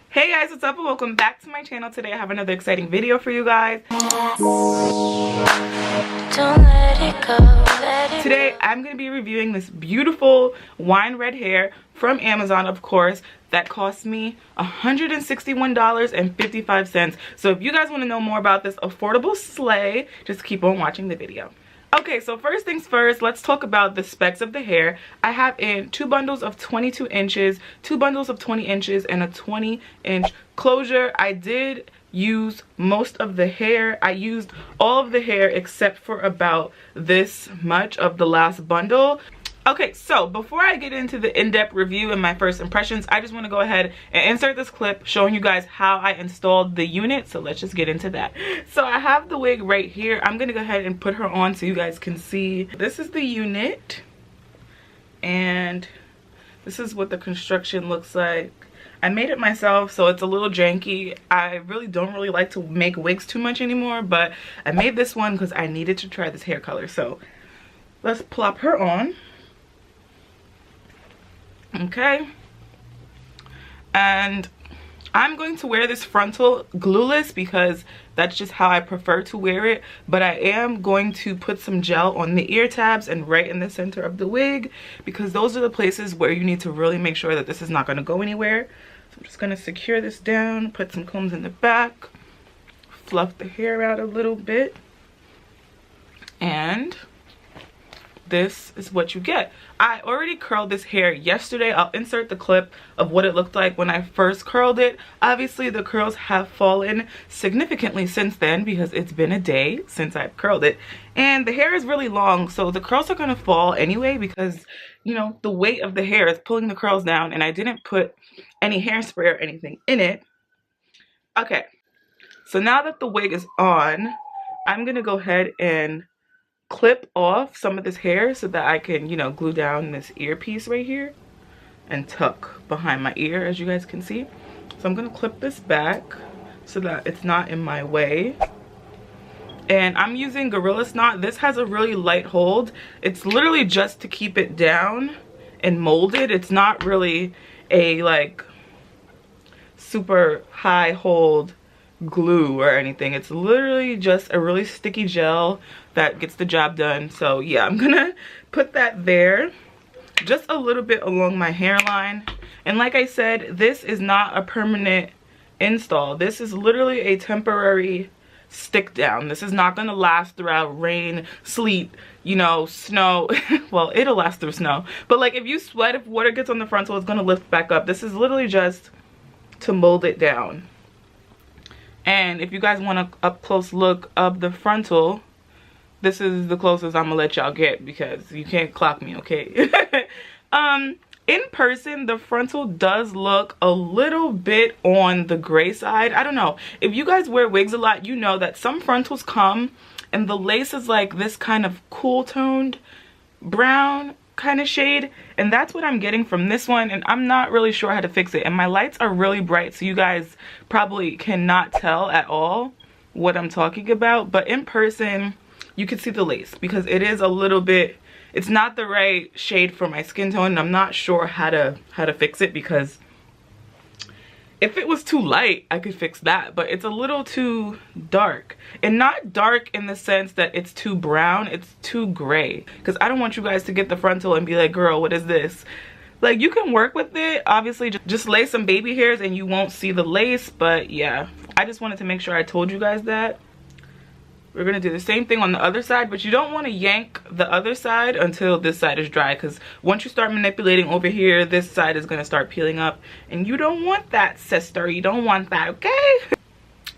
Hey guys, what's up and welcome back to my channel. Today I have another exciting video for you guys. Today I'm going to be reviewing this beautiful wine red hair from Amazon, of course, that cost me $161.55. So if you guys want to know more about this affordable slay, just keep on watching the video. Okay, so first things first, let's talk about the specs of the hair. I have in 2 bundles of 22 inches, 2 bundles of 20 inches, and a 20-inch closure. I did use most of the hair. I used all of the hair except for about this much of the last bundle. Okay, so before I get into the in-depth review and my first impressions, I just want to go ahead and insert this clip showing you guys how I installed the unit. So let's just get into that. So I have the wig right here. I'm going to go ahead and put her on so you guys can see. This is the unit. And this is what the construction looks like. I made it myself, so it's a little janky. I really don't like to make wigs too much anymore, but I made this one because I needed to try this hair color. So let's plop her on. Okay, and I'm going to wear this frontal glueless because that's just how I prefer to wear it, but I am going to put some gel on the ear tabs and right in the center of the wig because those are the places where you need to really make sure that this is not going to go anywhere. So I'm just going to secure this down, put some combs in the back, fluff the hair out a little bit, and this is what you get. I already curled this hair yesterday. I'll insert the clip of what it looked like when I first curled it. Obviously the curls have fallen significantly since then because it's been a day since I've curled it, and the hair is really long, so the curls are going to fall anyway because, you know, the weight of the hair is pulling the curls down, and I didn't put any hairspray or anything in it. Okay, so now that the wig is on, I'm gonna go ahead and clip off some of this hair so that I can, you know, glue down this earpiece right here and tuck behind my ear, as you guys can see. So I'm gonna clip this back so that it's not in my way. And I'm using Gorilla Knot. This has a really light hold. It's literally just to keep it down and molded. It's not really a like super high hold glue or anything. It's literally just a really sticky gel that gets the job done. So yeah, I'm gonna put that there just a little bit along my hairline. And like I said, this is not a permanent install. This is literally a temporary stick down. This is not gonna last throughout rain, sleet, you know, snow. Well, it'll last through snow, but like if you sweat, if water gets on the frontal, it's gonna lift back up. This is literally just to mold it down. And if you guys want a up close look of the frontal, this is the closest I'm gonna let y'all get because you can't clock me, okay? In person, the frontal does look a little bit on the gray side. I don't know. If you guys wear wigs a lot, you know that some frontals come and the lace is like this kind of cool toned brown kind of shade, and that's what I'm getting from this one, and I'm not really sure how to fix it. And my lights are really bright, so you guys probably cannot tell at all what I'm talking about, but in person you can see the lace because it is a little bit, it's not the right shade for my skin tone, and I'm not sure how to fix it because if it was too light, I could fix that, but it's a little too dark. And not dark in the sense that it's too brown, it's too gray. Because I don't want you guys to get the frontal and be like, girl, what is this? Like, you can work with it. Obviously, just lay some baby hairs and you won't see the lace. But yeah, I just wanted to make sure I told you guys that. We're going to do the same thing on the other side, but you don't want to yank the other side until this side is dry, because once you start manipulating over here, this side is going to start peeling up, and you don't want that, sister. You don't want that, okay?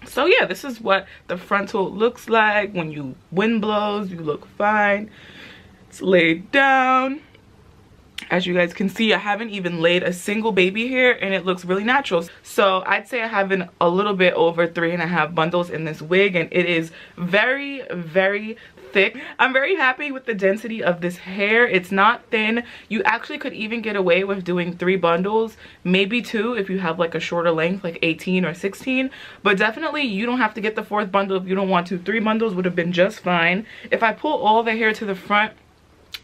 So yeah, this is what the frontal looks like. When you wind blows, you look fine. It's laid down. As you guys can see, I haven't even laid a single baby hair, and it looks really natural. So I'd say I have a little bit over 3.5 bundles in this wig, and it is very, very thick. I'm very happy with the density of this hair. It's not thin. You actually could even get away with doing 3 bundles, maybe 2 if you have like a shorter length, like 18 or 16. But definitely you don't have to get the 4th bundle if you don't want to. 3 bundles would have been just fine. If I pull all the hair to the front,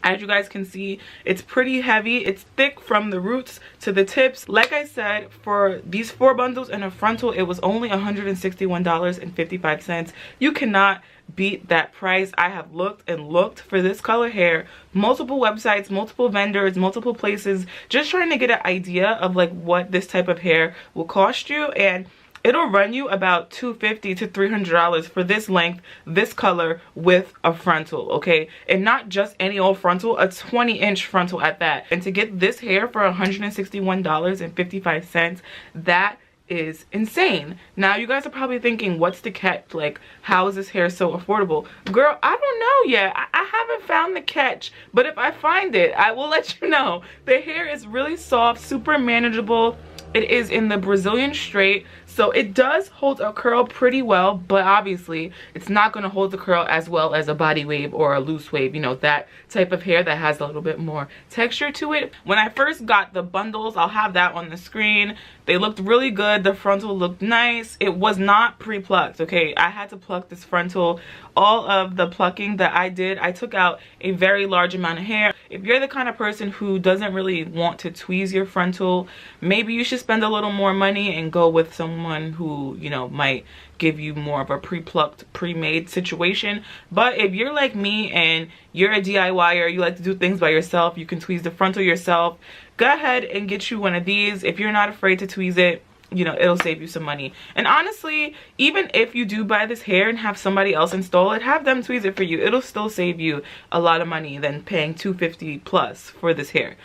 As you guys can see, it's pretty heavy. It's thick from the roots to the tips. Like I said, for these 4 bundles and a frontal, it was only $161.55. You cannot beat that price. I have looked and looked for this color hair, multiple websites, multiple vendors, multiple places, just trying to get an idea of like what this type of hair will cost you, and it'll run you about $250 to $300 for this length, this color, with a frontal, okay? And not just any old frontal, a 20-inch frontal at that. And to get this hair for $161.55, that is insane. Now you guys are probably thinking, what's the catch? Like, how is this hair so affordable? Girl, I don't know yet. I haven't found the catch, but if I find it, I will let you know. The hair is really soft, super manageable. It is in the Brazilian straight, so it does hold a curl pretty well, but obviously it's not going to hold the curl as well as a body wave or a loose wave, you know, that type of hair that has a little bit more texture to it. When I first got the bundles, I'll have that on the screen. They looked really good. The frontal looked nice. It was not pre-plucked, okay? I had to pluck this frontal. All of the plucking that I did, I took out a very large amount of hair. If you're the kind of person who doesn't really want to tweeze your frontal, maybe you should spend a little more money and go with someone who, you know, might give you more of a pre-plucked, pre-made situation. But if you're like me and you're a DIYer, you like to do things by yourself, you can tweeze the frontal yourself, go ahead and get you one of these. If you're not afraid to tweeze it, you know, it'll save you some money. And honestly, even if you do buy this hair and have somebody else install it, have them tweeze it for you, it'll still save you a lot of money than paying $250 plus for this hair.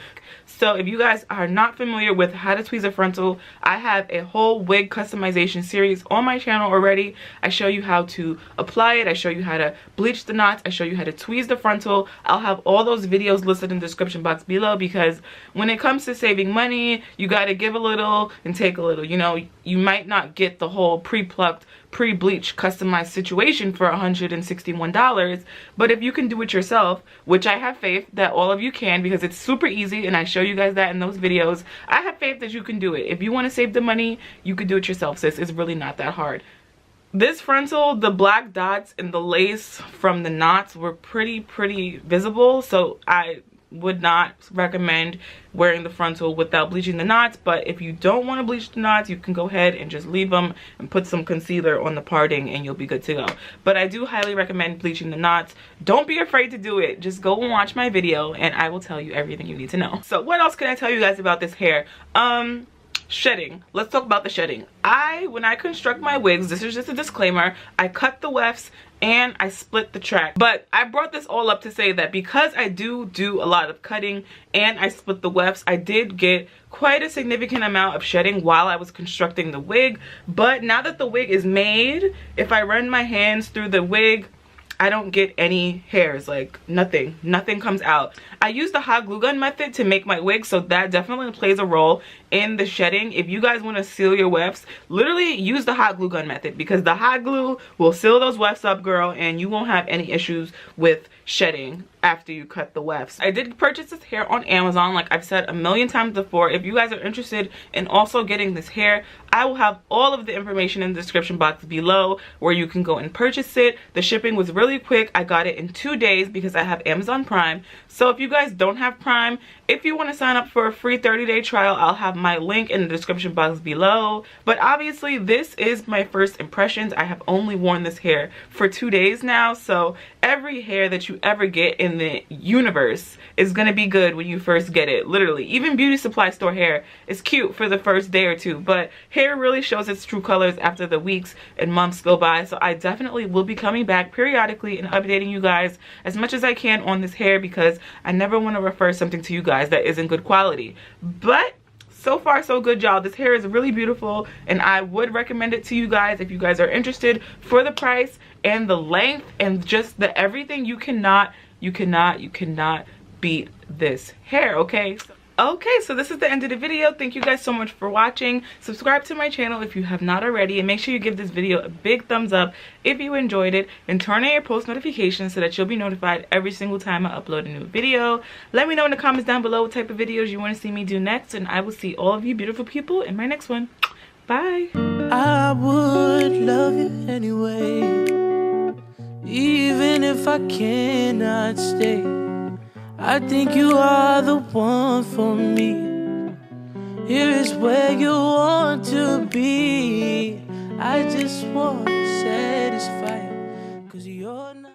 So if you guys are not familiar with how to tweeze a frontal, I have a whole wig customization series on my channel already. I show you how to apply it, I show you how to bleach the knots, I show you how to tweeze the frontal. I'll have all those videos listed in the description box below, because when it comes to saving money, you got to give a little and take a little. You know, you might not get the whole pre-plucked, pre-bleach customized situation for $161, but if you can do it yourself, which I have faith that all of you can, because it's super easy and I show you guys that in those videos, I have faith that you can do it. If you want to save the money, you can do it yourself, sis. It's really not that hard. This frontal, the black dots and the lace from the knots were pretty visible, so I would not recommend wearing the frontal without bleaching the knots. But if you don't want to bleach the knots, you can go ahead and just leave them and put some concealer on the parting and you'll be good to go. But I do highly recommend bleaching the knots. Don't be afraid to do it. Just go and watch my video and I will tell you everything you need to know. So what else can I tell you guys about this hair? Shedding. Let's talk about the shedding. When I construct my wigs, this is just a disclaimer, I cut the wefts and I split the track. But I brought this all up to say that because I do a lot of cutting and I split the wefts, I did get quite a significant amount of shedding while I was constructing the wig. But now that the wig is made, if I run my hands through the wig, I don't get any hairs, like nothing comes out. I use the hot glue gun method to make my wig, so that definitely plays a role in the shedding. If you guys want to seal your wefts, literally use the hot glue gun method, because the hot glue will seal those wefts up, girl, and you won't have any issues with shedding after you cut the wefts. I did purchase this hair on Amazon, like I've said a million times before. If you guys are interested in also getting this hair, I will have all of the information in the description box below where you can go and purchase it. The shipping was really quick. I got it in 2 days because I have Amazon Prime. So if you guys don't have Prime, if you want to sign up for a free 30-day trial, I'll have my link in the description box below. But obviously this is my first impressions. I have only worn this hair for 2 days now, so every hair that you ever get in the universe is gonna be good when you first get it. Literally, even beauty supply store hair is cute for the first day or two, but hair really shows its true colors after the weeks and months go by. So I definitely will be coming back periodically and updating you guys as much as I can on this hair, because I never want to refer something to you guys that isn't good quality. But so far so good, y'all. This hair is really beautiful and I would recommend it to you guys if you guys are interested, for the price and the length and just the everything. You cannot beat this hair, okay? Okay, so this is the end of the video. Thank you guys so much for watching. Subscribe to my channel if you have not already, and make sure you give this video a big thumbs up if you enjoyed it, and turn on your post notifications so that you'll be notified every single time I upload a new video. Let me know in the comments down below what type of videos you want to see me do next, and I will see all of you beautiful people in my next one. Bye. I would love you anyway, even if I cannot stay. I think you are the one for me. Here is where you want to be. I just want to satisfy